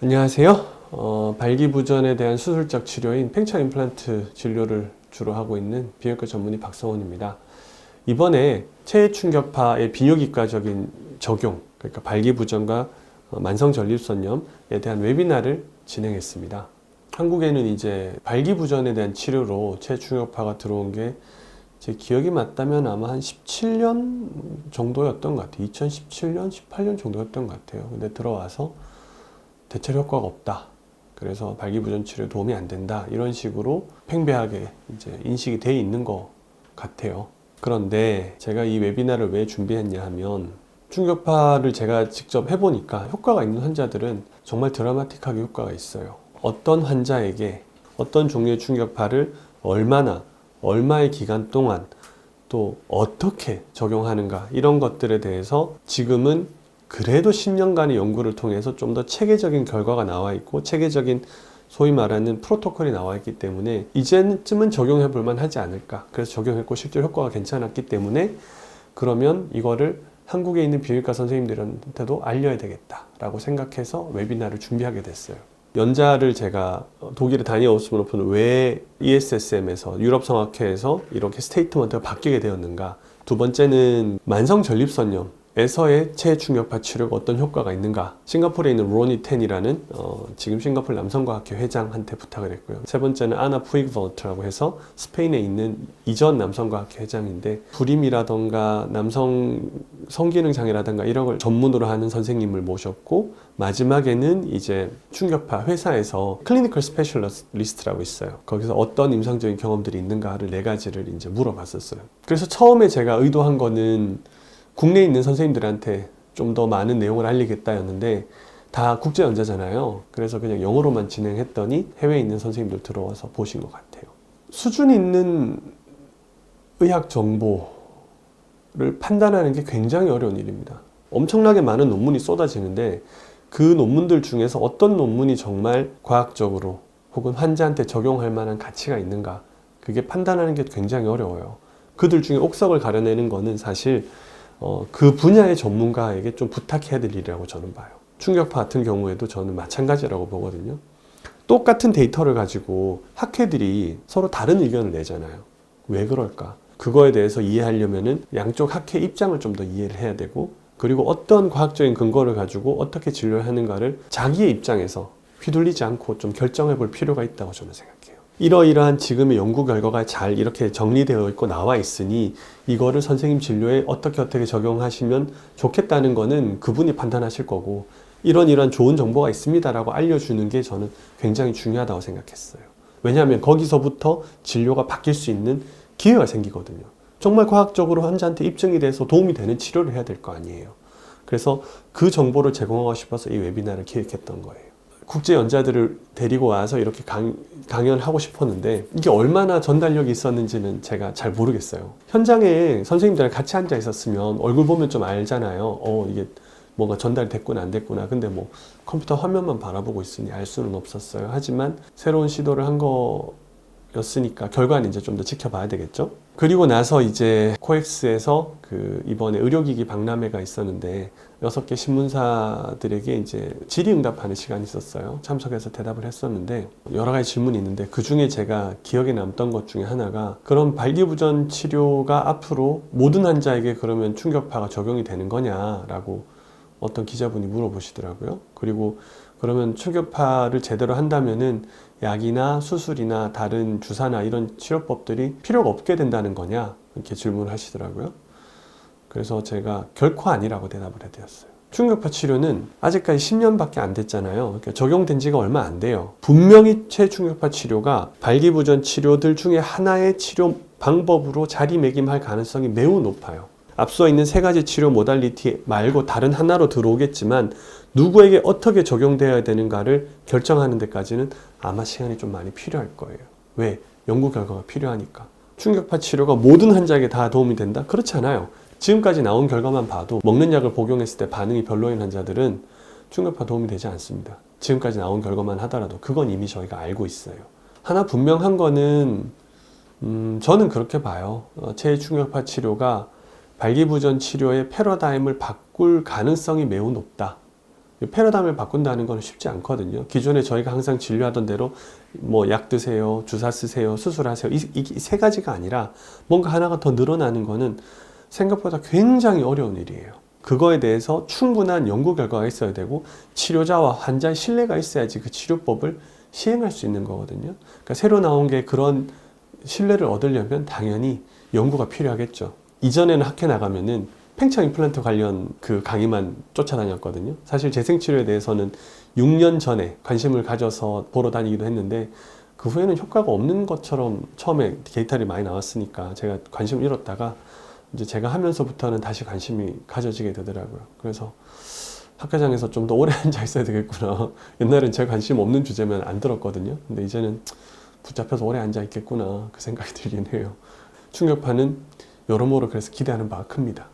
안녕하세요. 발기부전에 대한 수술적 치료인 팽창 임플란트 진료를 주로 하고 있는 비뇨기과 전문의 박성원입니다. 이번에 체해 충격파의 비뇨기과적인 적용, 그러니까 발기부전과 만성전립선염에 대한 웨비나를 진행했습니다. 한국에는 이제 발기부전에 대한 치료로 체해 충격파가 들어온 게 제 기억이 맞다면 아마 한 17년 정도였던 것 같아요. 2017년, 18년 정도였던 것 같아요. 근데 들어와서 대체 효과가 없다. 그래서 발기부전 치료에 도움이 안 된다. 이런 식으로 팽배하게 이제 인식이 돼 있는 것 같아요. 그런데 제가 이 웨비나를 왜 준비했냐 하면 충격파를 제가 직접 해보니까 효과가 있는 환자들은 정말 드라마틱하게 효과가 있어요. 어떤 환자에게 어떤 종류의 충격파를 얼마의 기간 동안 또 어떻게 적용하는가 이런 것들에 대해서 지금은 그래도 10년간의 연구를 통해서 좀 더 체계적인 결과가 나와 있고 체계적인 소위 말하는 프로토콜이 나와 있기 때문에 이제쯤은 적용해 볼 만하지 않을까. 그래서 적용했고 실제 효과가 괜찮았기 때문에 그러면 이거를 한국에 있는 비뇨기과 선생님들한테도 알려야 되겠다라고 생각해서 웨비나를 준비하게 됐어요. 연자를 제가 독일에 다녀왔으면 왜 ESSM에서 유럽성악회에서 이렇게 스테이트먼트가 바뀌게 되었는가. 두 번째는 만성전립선염에서의 체해 충격파 치료가 어떤 효과가 있는가. 싱가포르에 있는 로니 텐이라는 지금 싱가포르 남성과학회 회장한테 부탁을 했고요. 세 번째는 아나 푸이그볼트라고 해서 스페인에 있는 이전 남성과학회 회장인데 불임이라던가 남성 성기능 장애라든가 이런 걸 전문으로 하는 선생님을 모셨고 마지막에는 이제 충격파 회사에서 클리니컬 스페셜리스트라고 있어요. 거기서 어떤 임상적인 경험들이 있는가를 4가지를 이제 물어봤었어요. 그래서 처음에 제가 의도한 거는 국내에 있는 선생님들한테 좀 더 많은 내용을 알리겠다였는데 다 국제 연자잖아요. 그래서 그냥 영어로만 진행했더니 해외에 있는 선생님들 들어와서 보신 것 같아요. 수준 있는 의학 정보를 판단하는 게 굉장히 어려운 일입니다. 엄청나게 많은 논문이 쏟아지는데 그 논문들 중에서 어떤 논문이 정말 과학적으로 혹은 환자한테 적용할 만한 가치가 있는가, 그게 판단하는 게 굉장히 어려워요. 그들 중에 옥석을 가려내는 거는 사실 그 분야의 전문가에게 좀 부탁해야 될 일이라고 저는 봐요. 충격파 같은 경우에도 저는 마찬가지라고 보거든요. 똑같은 데이터를 가지고 학회들이 서로 다른 의견을 내잖아요. 왜 그럴까? 그거에 대해서 이해하려면은 양쪽 학회 입장을 좀 더 이해를 해야 되고, 그리고 어떤 과학적인 근거를 가지고 어떻게 진료를 하는가를 자기의 입장에서 휘둘리지 않고 좀 결정해 볼 필요가 있다고 저는 생각해요. 이러이러한 지금의 연구 결과가 잘 이렇게 정리되어 있고 나와 있으니 이거를 선생님 진료에 어떻게 적용하시면 좋겠다는 거는 그분이 판단하실 거고, 이런 좋은 정보가 있습니다라고 알려주는 게 저는 굉장히 중요하다고 생각했어요. 왜냐하면 거기서부터 진료가 바뀔 수 있는 기회가 생기거든요. 정말 과학적으로 환자한테 입증이 돼서 도움이 되는 치료를 해야 될 거 아니에요. 그래서 그 정보를 제공하고 싶어서 이 웨비나를 기획했던 거예요. 국제 연자들을 데리고 와서 이렇게 강연을 하고 싶었는데 이게 얼마나 전달력이 있었는지는 제가 잘 모르겠어요. 현장에 선생님들이랑 같이 앉아 있었으면 얼굴 보면 좀 알잖아요. 이게 뭔가 전달됐구나 안 됐구나. 근데 뭐 컴퓨터 화면만 바라보고 있으니 알 수는 없었어요. 하지만 새로운 시도를 한 거였으니까 결과는 이제 좀 더 지켜봐야 되겠죠. 그리고 나서 이제 코엑스에서 이번에 의료기기 박람회가 있었는데 6개 신문사들에게 이제 질의응답하는 시간이 있었어요. 참석해서 대답을 했었는데 여러 가지 질문이 있는데 그 중에 제가 기억에 남던 것 중에 하나가, 그럼 발기부전 치료가 앞으로 모든 환자에게 그러면 충격파가 적용이 되는 거냐라고 어떤 기자분이 물어보시더라고요. 그리고 그러면 충격파를 제대로 한다면은 약이나 수술이나 다른 주사나 이런 치료법들이 필요가 없게 된다는 거냐, 이렇게 질문을 하시더라고요. 그래서 제가 결코 아니라고 대답을 해드렸어요. 충격파 치료는 아직까지 10년밖에 안 됐잖아요. 그러니까 적용된 지가 얼마 안 돼요. 분명히 체충격파 치료가 발기부전 치료들 중에 하나의 치료 방법으로 자리매김할 가능성이 매우 높아요. 앞서 있는 3가지 치료 모달리티 말고 다른 하나로 들어오겠지만 누구에게 어떻게 적용되어야 되는가를 결정하는 데까지는 아마 시간이 좀 많이 필요할 거예요. 왜? 연구 결과가 필요하니까. 충격파 치료가 모든 환자에게 다 도움이 된다? 그렇지 않아요. 지금까지 나온 결과만 봐도 먹는 약을 복용했을 때 반응이 별로인 환자들은 충격파 도움이 되지 않습니다. 지금까지 나온 결과만 하더라도 그건 이미 저희가 알고 있어요. 하나 분명한 거는 저는 그렇게 봐요. 체해 충격파 치료가 발기부전 치료의 패러다임을 바꿀 가능성이 매우 높다. 이 패러다임을 바꾼다는 건 쉽지 않거든요. 기존에 저희가 항상 진료하던 대로 뭐 약 드세요, 주사 쓰세요, 수술하세요. 이 세 가지가 아니라 뭔가 하나가 더 늘어나는 거는 생각보다 굉장히 어려운 일이에요. 그거에 대해서 충분한 연구 결과가 있어야 되고 치료자와 환자의 신뢰가 있어야지 그 치료법을 시행할 수 있는 거거든요. 그러니까 새로 나온 게 그런 신뢰를 얻으려면 당연히 연구가 필요하겠죠. 이전에는 학회 나가면은 팽창 임플란트 관련 그 강의만 쫓아다녔거든요. 사실 재생치료에 대해서는 6년 전에 관심을 가져서 보러 다니기도 했는데 그 후에는 효과가 없는 것처럼 처음에 데이터를 많이 나왔으니까 제가 관심을 잃었다가 이제 제가 하면서부터는 다시 관심이 가져지게 되더라고요. 그래서 학회장에서 좀 더 오래 앉아 있어야 되겠구나. 옛날엔 제가 관심 없는 주제면 안 들었거든요. 근데 이제는 붙잡혀서 오래 앉아 있겠구나. 그 생각이 들긴 해요. 충격파는 여러모로 그래서 기대하는 바가 큽니다.